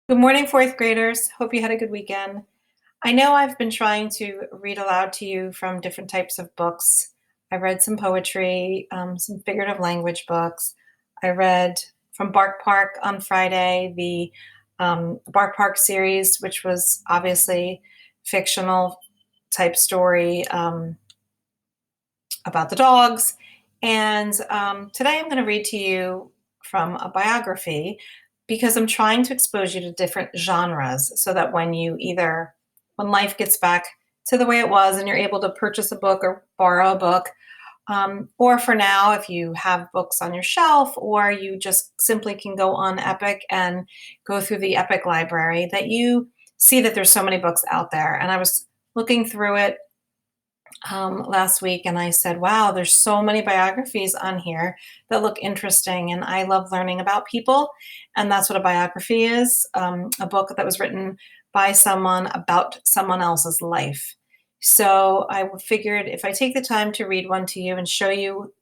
Good morning, fourth graders. Hope you had a good weekend. I know I've been trying to read aloud to you from different types of books. I read some poetry, some figurative language books. I read from Bark Park on Friday, the Bark Park series, which was obviously fictional type story about the dogs. And today I'm going to read to you from a biography because I'm trying to expose you to different genres so that when life gets back to the way it was and you're able to purchase a book or borrow a book, or for now, if you have books on your shelf or you just simply can go on Epic and go through the Epic library, that you see that there's so many books out there. And I was looking through it last week and I said, wow, there's so many biographies on here that look interesting. And I love learning about people. And that's what a biography is, a book that was written by someone about someone else's life. So I figured if I take the time to read one to you and show you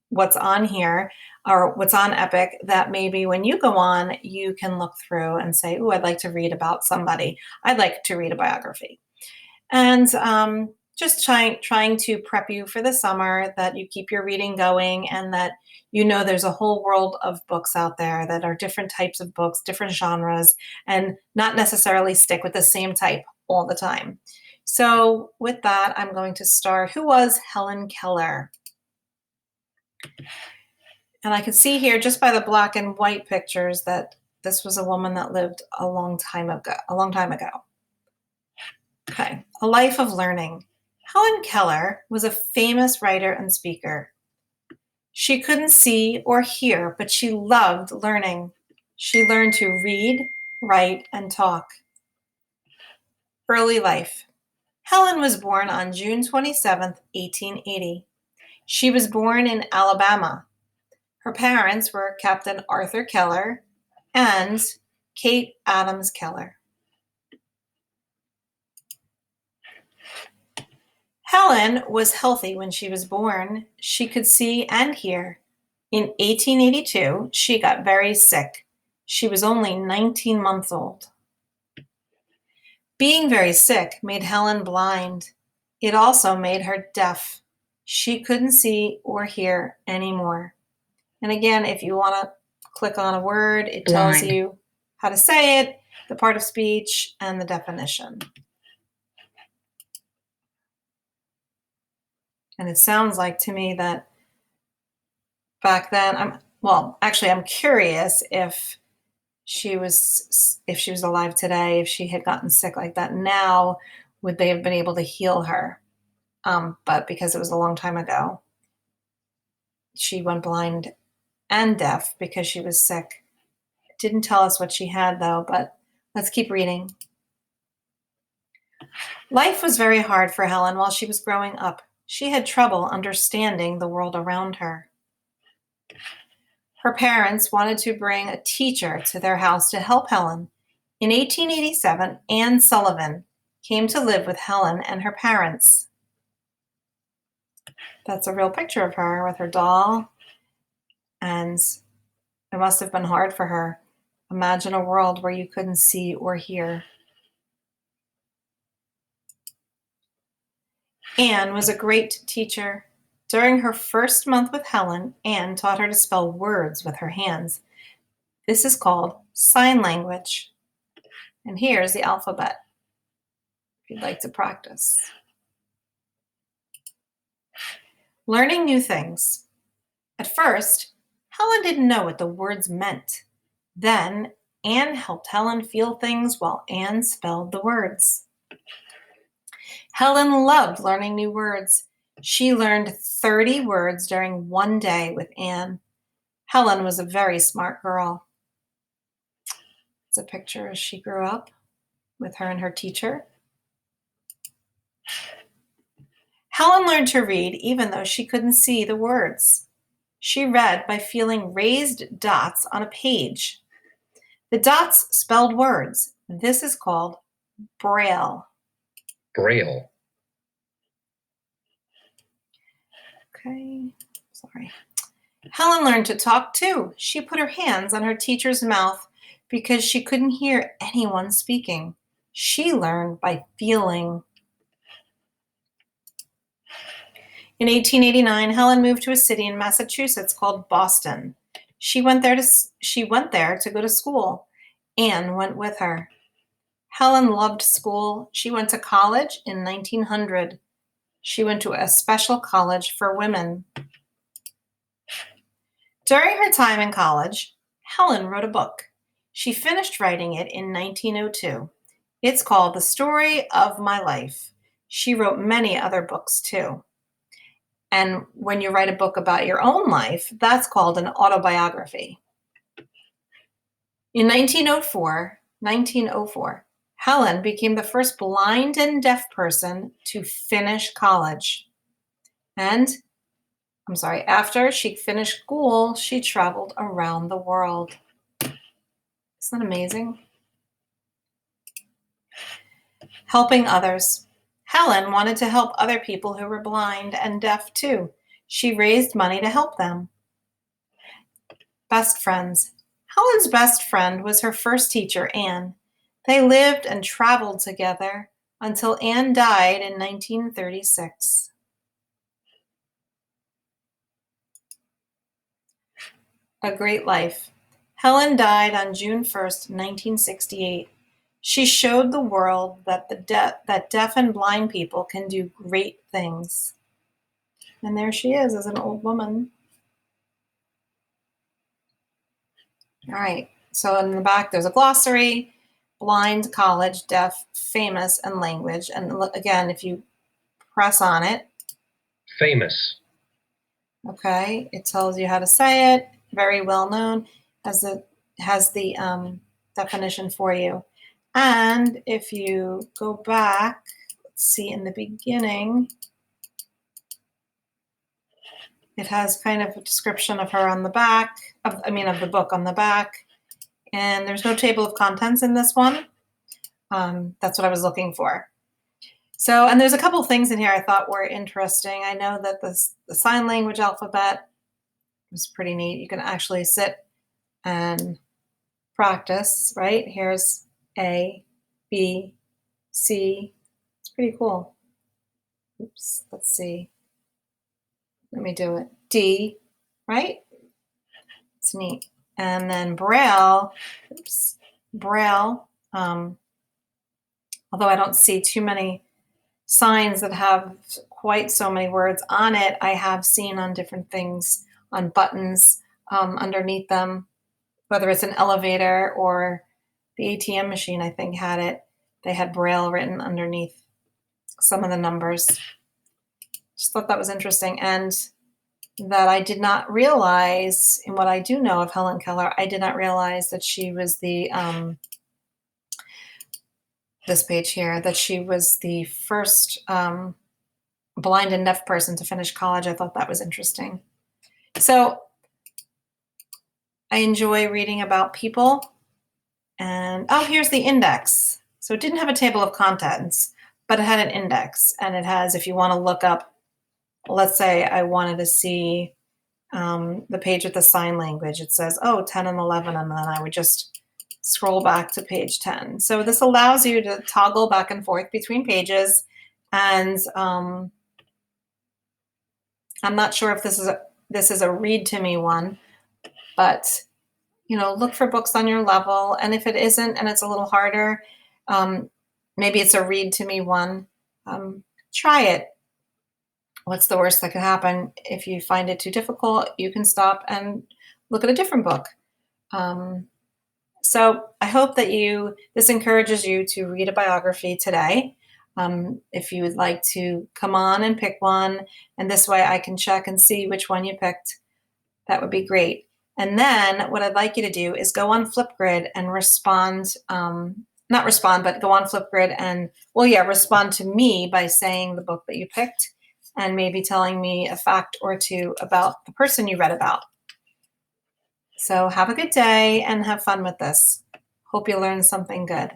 what's on here or what's on Epic, that maybe when you go on, you can look through and say, oh, I'd like to read about somebody. I'd like to read a biography. And just trying to prep you for the summer, that you keep your reading going and that you know there's a whole world of books out there that are different types of books, different genres, and not necessarily stick with the same type all the time. So with that, I'm going to start. Who was Helen Keller? And I can see here just by the black and white pictures that this was a woman that lived a long time ago. Okay, a life of learning. Helen Keller was a famous writer and speaker. She couldn't see or hear, but she loved learning. She learned to read, write, and talk. Early life. Helen was born on June 27th, 1880. She was born in Alabama. Her parents were Captain Arthur Keller and Kate Adams Keller. Helen was healthy when she was born. She could see and hear. In 1882, she got very sick. She was only 19 months old. Being very sick made Helen blind. It also made her deaf. She couldn't see or hear anymore. And again, if you want to click on a word, it tells you how to say it, the part of speech, and the definition. And it sounds like to me that back then, I'm curious if she was alive today, if she had gotten sick like that now, would they have been able to heal her? But because it was a long time ago, she went blind and deaf because she was sick. It didn't tell us what she had though, but let's keep reading. Life was very hard for Helen while she was growing up. She had trouble understanding the world around her. Her parents wanted to bring a teacher to their house to help Helen. In 1887, Anne Sullivan came to live with Helen and her parents. That's a real picture of her with her doll, and it must have been hard for her. Imagine a world where you couldn't see or hear. Anne was a great teacher. During her first month with Helen, Anne taught her to spell words with her hands. This is called sign language. And here's the alphabet, if you'd like to practice. Learning new things. At first, Helen didn't know what the words meant. Then, Anne helped Helen feel things while Anne spelled the words. Helen loved learning new words. She learned 30 words during one day with Anne. Helen was a very smart girl. It's a picture as she grew up with her and her teacher. Helen learned to read even though she couldn't see the words. She read by feeling raised dots on a page. The dots spelled words. This is called Braille. Braille. Okay, sorry. Helen learned to talk too. She put her hands on her teacher's mouth. because she couldn't hear anyone speaking. She learned by feeling. In 1889, Helen moved to a city in Massachusetts called Boston. She went there to go to school. Anne went with her. Helen loved school. She went to college in 1900. She went to a special college for women. During her time in college, Helen wrote a book. She finished writing it in 1902. It's called The Story of My Life. She wrote many other books too. And when you write a book about your own life, that's called an autobiography. In 1904, Helen became the first blind and deaf person to finish college. After she finished school, she traveled around the world. Isn't that amazing? Helping others. Helen wanted to help other people who were blind and deaf too. She raised money to help them. Best friends. Helen's best friend was her first teacher, Anne. They lived and traveled together until Anne died in 1936. A Great Life. Helen died on June 1st, 1968. She showed the world that deaf and blind people can do great things. And there she is as an old woman. All right, so in the back there's a glossary, blind, college, deaf, famous, and language. And again, if you press on it. Famous. Okay, it tells you how to say it, very well known, has the definition for you. And if you go back, let's see, in the beginning, it has kind of a description of her on the back, of the book on the back. And there's no table of contents in this one. That's what I was looking for. So, and there's a couple things in here I thought were interesting. I know that the sign language alphabet was pretty neat. You can actually sit and practice, right? Here's A, B, C. It's pretty cool. Oops, let's see. Let me do it. D, right? It's neat. And then Braille, Braille, although I don't see too many signs that have quite so many words on it, I have seen on different things, on buttons underneath them, whether it's an elevator or the ATM machine, I think had it. They had Braille written underneath some of the numbers. Just thought that was interesting. And that I did not realize, in what I do know of Helen Keller, I did not realize that she was this page here, that she was the first blind and deaf person to finish college. I thought that was interesting. So I enjoy reading about people. And here's the index. So it didn't have a table of contents, but it had an index. And it has, if you want to look up, let's say I wanted to see the page with the sign language, it says, 10 and 11, and then I would just scroll back to page 10. So this allows you to toggle back and forth between pages. And I'm not sure if this is a read to me one, but look for books on your level. And if it isn't, and it's a little harder, maybe it's a read to me one, try it. What's the worst that could happen? If you find it too difficult, you can stop and look at a different book. So I hope that this encourages you to read a biography today. If you would like to come on and pick one, and this way I can check and see which one you picked, that would be great. And then what I'd like you to do is go on Flipgrid and respond, not respond, but go on Flipgrid and, respond to me by saying the book that you picked and maybe telling me a fact or two about the person you read about. So have a good day and have fun with this. Hope you learned something good.